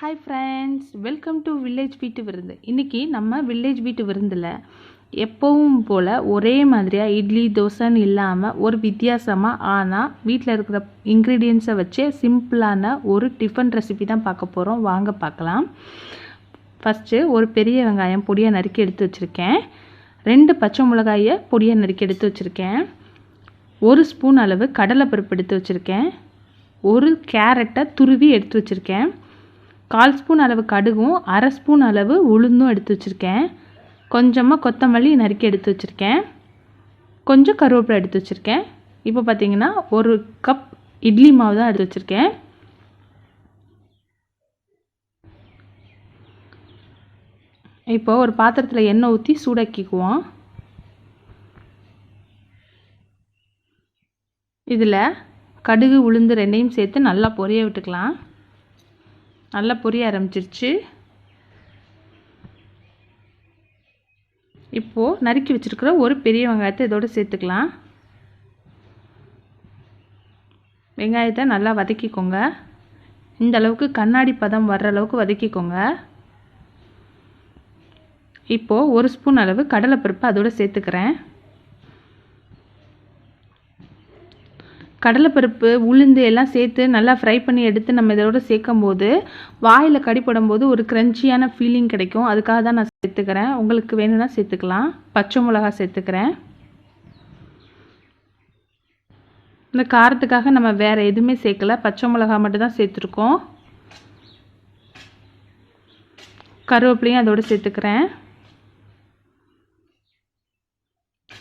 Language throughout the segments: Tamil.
Hi friends, welcome to village வீட்டு விருந்து. இன்றைக்கி நம்ம வில்லேஜ் வீட்டு விருந்தில் எப்பவும் போல் ஒரே மாதிரியாக இட்லி தோசைன்னு இல்லாமல் ஒரு வித்தியாசமாக ஆனால் வீட்டில் இருக்கிற இன்க்ரீடியன்ஸை வச்சே சிம்பிளான ஒரு டிஃபன் ரெசிபி தான் பார்க்க போகிறோம். வாங்க பார்க்கலாம். ஃபஸ்ட்டு ஒரு பெரிய வெங்காயம் பொடியாக நறுக்கி எடுத்து வச்சுருக்கேன். 2 பச்சை மிளகாயை பொடியாக நறுக்கி எடுத்து வச்சுருக்கேன். 1 ஸ்பூன் அளவு கடலைப்பருப்பு எடுத்து வச்சுருக்கேன். 1 கேரட்டை துருவி எடுத்து வச்சுருக்கேன். 1/4 ஸ்பூன் அளவு கடுகும் 1/2 ஸ்பூன் அளவு உளுந்தும் எடுத்து வச்சுருக்கேன். கொஞ்சமாக கொத்தமல்லி நறுக்கி எடுத்து வச்சுருக்கேன். கொஞ்சம் கருவேப்பிலை எடுத்து வச்சுருக்கேன். இப்போ பார்த்திங்கன்னா 1 கப் இட்லி மாவு தான் எடுத்து வச்சுருக்கேன். இப்போ ஒரு பாத்திரத்தில் எண்ணெய் ஊற்றி சூடாக்கிக்குவோம். இதில் கடுகு உளுந்து 2ஐயும் சேர்த்து நல்லா பொரிய விட்டுக்கலாம். நல்லா பொரிய ஆரம்பிச்சிருச்சு. இப்போது நறுக்கி வச்சுருக்கிற ஒரு பெரிய வெங்காயத்தை இதோடு சேர்த்துக்கலாம். வெங்காயத்தை நல்லா வதக்கிக்கோங்க. இந்த அளவுக்கு கண்ணாடி பதம் வர்ற அளவுக்கு வதக்கிக்கோங்க. இப்போது 1 ஸ்பூன் அளவு கடலைப்பருப்பு அதோடு சேர்த்துக்கிறேன். கடலைப்பருப்பு உளுந்து எல்லாம் சேர்த்து நல்லா ஃப்ரை பண்ணி எடுத்து நம்ம இதோட சேர்க்கும் போது வாயில் கடிப்படும் போது ஒரு க்ரன்ச்சியான ஃபீலிங் கிடைக்கும். அதுக்காக தான் நான் சேர்த்துக்கிறேன். உங்களுக்கு வேணும்னா சேர்த்துக்கலாம். பச்சை மிளகா சேர்த்துக்கிறேன். இந்த காரத்துக்காக நம்ம வேறு எதுவுமே சேர்க்கல, பச்சை மிளகா மட்டும் தான் சேர்த்துருக்கோம். கருவேப்பிலையும் அதோடு சேர்த்துக்கிறேன்.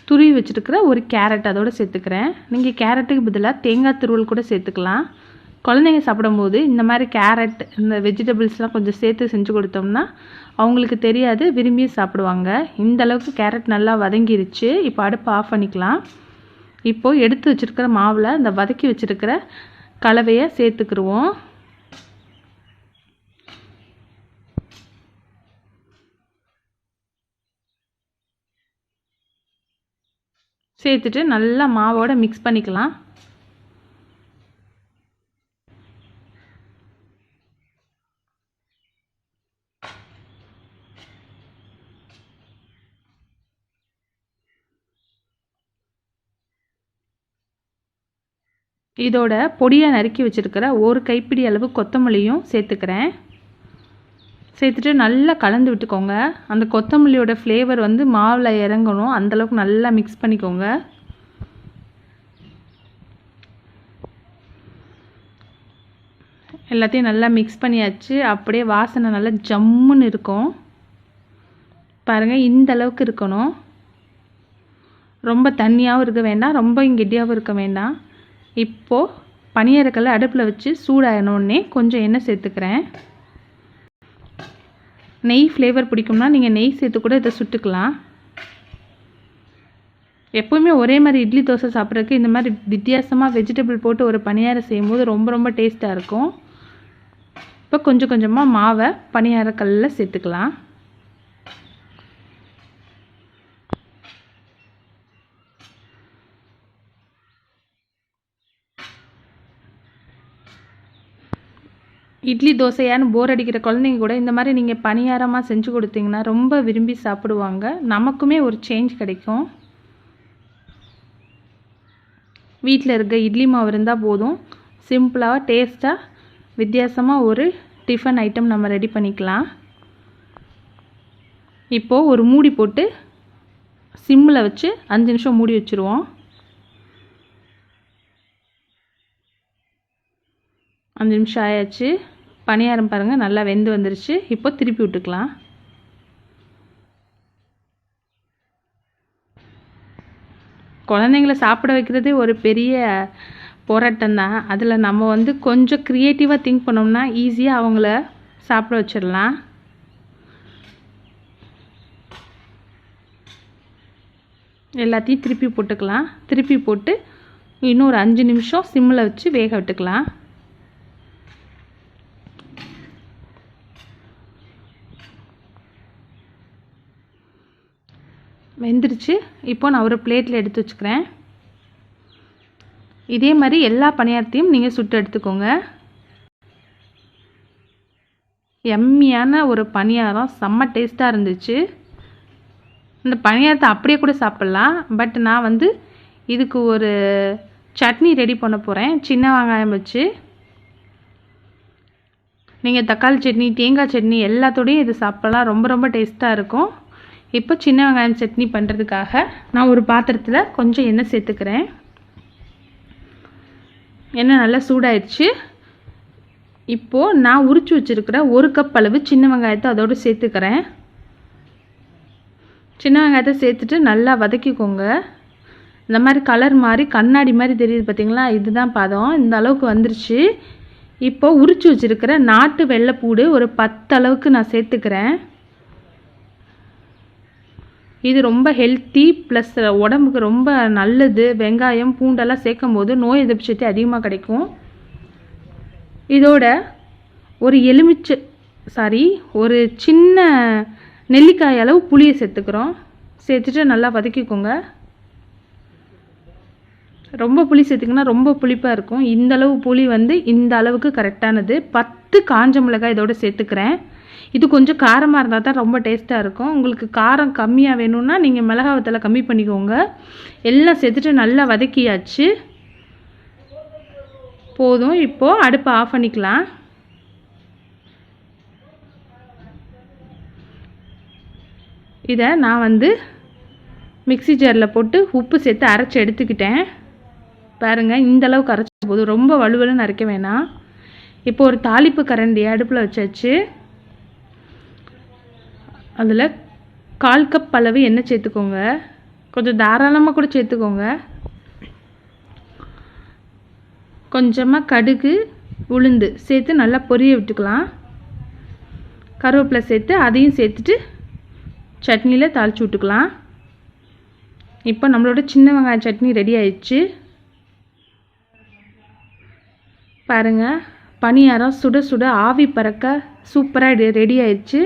துருவி வச்சுருக்கிற ஒரு கேரட் அதோடு சேர்த்துக்கிறேன். நீங்கள் கேரட்டுக்கு பதிலாக தேங்காய் துருவல் கூட சேர்த்துக்கலாம். குழந்தைங்க சாப்பிடும்போது இந்த மாதிரி கேரட் இந்த வெஜிடபிள்ஸ்லாம் கொஞ்சம் சேர்த்து செஞ்சு கொடுத்தோம்னா அவங்களுக்கு தெரியாது, விரும்பி சாப்பிடுவாங்க. இந்த அளவுக்கு கேரட் நல்லா வதங்கிருச்சு. இப்போ அடுப்பு ஆஃப் பண்ணிக்கலாம். இப்போது எடுத்து வச்சுருக்கிற மாவில் இந்த வதக்கி வச்சுருக்கிற கலவையை சேர்த்துக்கிடுவோம். சேர்த்துட்டு நல்லா மாவோடு மிக்ஸ் பண்ணிக்கலாம். இதோட பொடியாக நறுக்கி வச்சுருக்கிற 1 கைப்பிடி அளவு கொத்தமல்லியும் சேர்த்துக்கிறேன். சேர்த்துட்டு நல்லா கலந்து விட்டுக்கோங்க. அந்த கொத்தமல்லியோட ஃப்ளேவர் வந்து மாவில் இறங்கணும். அந்தளவுக்கு நல்லா மிக்ஸ் பண்ணிக்கோங்க. எல்லாத்தையும் நல்லா மிக்ஸ் பண்ணியாச்சு. அப்படியே வாசனை நல்லா ஜம்முன்னு இருக்கும். பாருங்கள், இந்த அளவுக்கு இருக்கணும். ரொம்ப தண்ணியாகவும் இருக்க வேண்டாம், ரொம்ப கெட்டியாகவும் இருக்க வேண்டாம். இப்போது பனியாரக்கல்லை அடுப்பில் வச்சு சூடாயினோடனே கொஞ்சம் எண்ணெய் சேர்த்துக்கிறேன். நெய் ஃப்ளேவர் பிடிக்கும்னா நீங்கள் நெய் சேர்த்து கூட இதை சுட்டுக்கலாம். எப்போவுமே ஒரே மாதிரி இட்லி தோசை சாப்பிட்றதுக்கு இந்த மாதிரி வித்தியாசமாக வெஜிடபிள் போட்டு ஒரு பணியாரம் செய்யும்போது ரொம்ப ரொம்ப டேஸ்ட்டாக இருக்கும். இப்போ கொஞ்சம் கொஞ்சமாக மாவை பணியாரக்கல்லில் சேர்த்துக்கலாம். இட்லி தோசையான்னு போர் அடிக்கிற குழந்தைங்க கூட இந்த மாதிரி நீங்கள் பணியாரமாக செஞ்சு கொடுத்தீங்கன்னா ரொம்ப விரும்பி சாப்பிடுவாங்க. நமக்குமே ஒரு சேஞ்ச் கிடைக்கும். வீட்டில் இருக்க இட்லி மாவு இருந்தால் போதும். சிம்பிளாக டேஸ்ட்டாக வித்தியாசமாக ஒரு டிஃபன் ஐட்டம் நம்ம ரெடி பண்ணிக்கலாம். இப்போது ஒரு மூடி போட்டு சிம்மில் வச்சு 5 நிமிஷம் மூடி வச்சுருவோம். 5 நிமிஷம் ஆயாச்சு. பணியாரம் பாருங்கள் நல்லா வெந்து வந்துருச்சு. இப்போ திருப்பி விட்டுக்கலாம். குழந்தைங்கள சாப்பிட வைக்கிறதே ஒரு பெரிய போராட்டம் தான். அதில் நம்ம வந்து கொஞ்சம் க்ரியேட்டிவாக திங்க் பண்ணோம்னா ஈஸியாக அவங்கள சாப்பிட வச்சிடலாம். எல்லாத்தையும் திருப்பி போட்டுக்கலாம். திருப்பி போட்டு இன்னொரு 5 நிமிஷம் சிம்மில் வச்சு வேக விட்டுக்கலாம். வெந்துருச்சு. இப்போ நான் ஒரு பிளேட்டில் எடுத்து வச்சுக்கிறேன். இதே மாதிரி எல்லா பணியாரத்தையும் நீங்கள் சுட்டு எடுத்துக்கோங்க. எம்மியான ஒரு பணியாரம், செம்ம டேஸ்ட்டாக இருந்துச்சு. இந்த பணியாரத்தை அப்படியே கூட சாப்பிட்லாம். பட் நான் வந்து இதுக்கு ஒரு சட்னி ரெடி பண்ண போகிறேன், சின்ன வெங்காயம் வச்சு. நீங்கள் தக்காளி சட்னி, தேங்காய் சட்னி எல்லாத்தோடையும் இது சாப்பிட்லாம், ரொம்ப ரொம்ப டேஸ்ட்டாக இருக்கும். இப்போ சின்ன வெங்காயம் சட்னி பண்ணுறதுக்காக நான் ஒரு பாத்திரத்தில் கொஞ்சம் எண்ணெய் சேர்த்துக்கிறேன். எண்ணெய் நல்லா சூடாயிடுச்சு. இப்போது நான் உரித்து வச்சுருக்கிற 1 கப் அளவு சின்ன வெங்காயத்தை அதோடு சேர்த்துக்கிறேன். சின்ன வெங்காயத்தை சேர்த்துட்டு நல்லா வதக்கிக்கோங்க. இந்த மாதிரி கலர் மாதிரி கண்ணாடி மாதிரி தெரியுது பார்த்தீங்களா, இதுதான் பதம். இந்த அளவுக்கு வந்துருச்சு. இப்போது உரித்து வச்சுருக்கிற நாட்டு வெள்ளைப்பூடு ஒரு 10 அளவுக்கு நான் சேர்த்துக்கிறேன். இது ரொம்ப ஹெல்த்தி ப்ளஸ் உடம்புக்கு ரொம்ப நல்லது. வெங்காயம் பூண்டெல்லாம் சேர்க்கும் போது நோய் எதிர்ப்பு சக்தி அதிகமாக கிடைக்கும். இதோட ஒரு சின்ன நெல்லிக்காய் அளவு புளியை சேர்த்துக்கிறோம். சேர்த்துட்டு நல்லா வதக்கிக்கோங்க. ரொம்ப புளி சேர்த்திங்கன்னா ரொம்ப புளிப்பாக இருக்கும். இந்தளவு புளி வந்து இந்த அளவுக்கு கரெக்டானது. 10 காஞ்ச மிளகாய் இதோடு சேர்த்துக்கிறேன். இது கொஞ்சம் காரமாக இருந்தால் தான் ரொம்ப டேஸ்ட்டாக இருக்கும். உங்களுக்கு காரம் கம்மியாக வேணும்னா நீங்கள் மிளகாய் வத்தலை கம்மி பண்ணிக்கோங்க. எல்லாம் சேர்த்துட்டு நல்லா வதக்கியாச்சு, போதும். இப்போது அடுப்பை ஆஃப் பண்ணிக்கலாம். இதை நான் வந்து மிக்ஸி ஜாரில் போட்டு உப்பு சேர்த்து அரைச்சி எடுத்துக்கிட்டேன். பாருங்கள், இந்தளவுக்கு அரைச்ச போதும், ரொம்ப வலுவலுன்னு அரைக்க வேணாம். இப்போ ஒரு தாளிப்பு கரண்டியை அடுப்பில் வச்சாச்சு. அதில் 1/4 கப் அளவு எண்ணெய் சேர்த்துக்கோங்க. கொஞ்சம் தாராளமாக கூட சேர்த்துக்கோங்க. கொஞ்சமாக கடுகு, உளுந்து சேர்த்து நல்லா பொரிய விட்டுக்கலாம். கருவேப்பிலை சேர்த்து அதையும் சேர்த்துட்டு சட்னியில் தாளித்து விட்டுக்கலாம். இப்போ நம்மளோட சின்ன வெங்காய சட்னி ரெடி ஆயிடுச்சு. பாருங்கள், பணியாரம் சுட சுட ஆவி பறக்க சூப்பராக ரெடி ஆயிடுச்சு.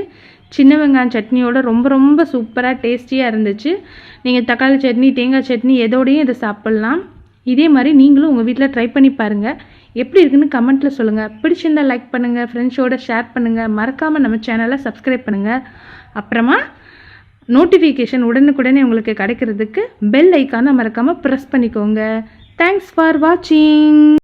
சின்ன வெங்காயம் சட்னியோட ரொம்ப ரொம்ப சூப்பராக டேஸ்டியாக இருந்துச்சு. நீங்கள் தக்காளி சட்னி, தேங்காய் சட்னி எதோடையும் இதை சாப்பிட்லாம். இதே மாதிரி நீங்களும் உங்கள் வீட்டில் ட்ரை பண்ணி பாருங்கள். எப்படி இருக்குன்னு கமெண்ட்டில் சொல்லுங்கள். பிடிச்சிருந்தால் லைக் பண்ணுங்கள், ஃப்ரெண்ட்ஸோடு ஷேர் பண்ணுங்கள். மறக்காமல் நம்ம சேனலை சப்ஸ்கிரைப் பண்ணுங்கள். அப்புறமா நோட்டிஃபிகேஷன் உடனுக்குடனே உங்களுக்கு கிடைக்கிறதுக்கு பெல் ஐக்கானை மறக்காமல் ப்ரெஸ் பண்ணிக்கோங்க. தேங்க்ஸ் ஃபார் வாட்சிங்.